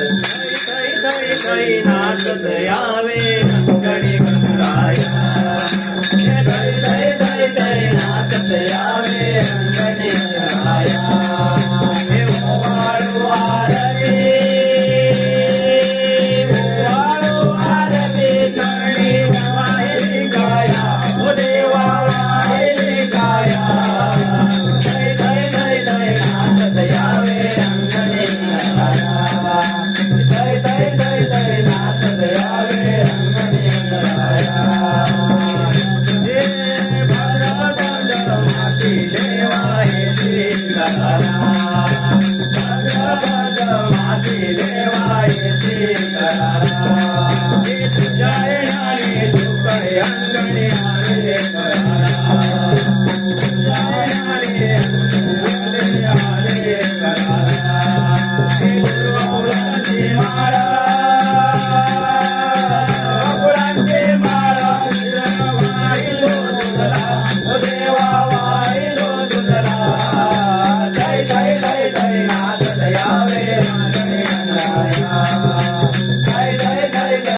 थै नाचत यावे अंगणी गणराया थै नाचत यावे अंगणी गणराया हे ओवाळू आरती चरणी वाहिली काया ओ देवा वाहिली काया थै नाचत यावे अंगणी गणराया थै नाचत यावे अंगणी गणराया हे भद्रकाली माती देवा येती करारा भद्रकाली देवा येती करारा हे तुझ्या येणारे सुख अंगणी आले करारा तुझ्या येणारे आले करारा हे गुरुकुलाची माळा फुलांची माळा वाहिलो तुला ओ देवा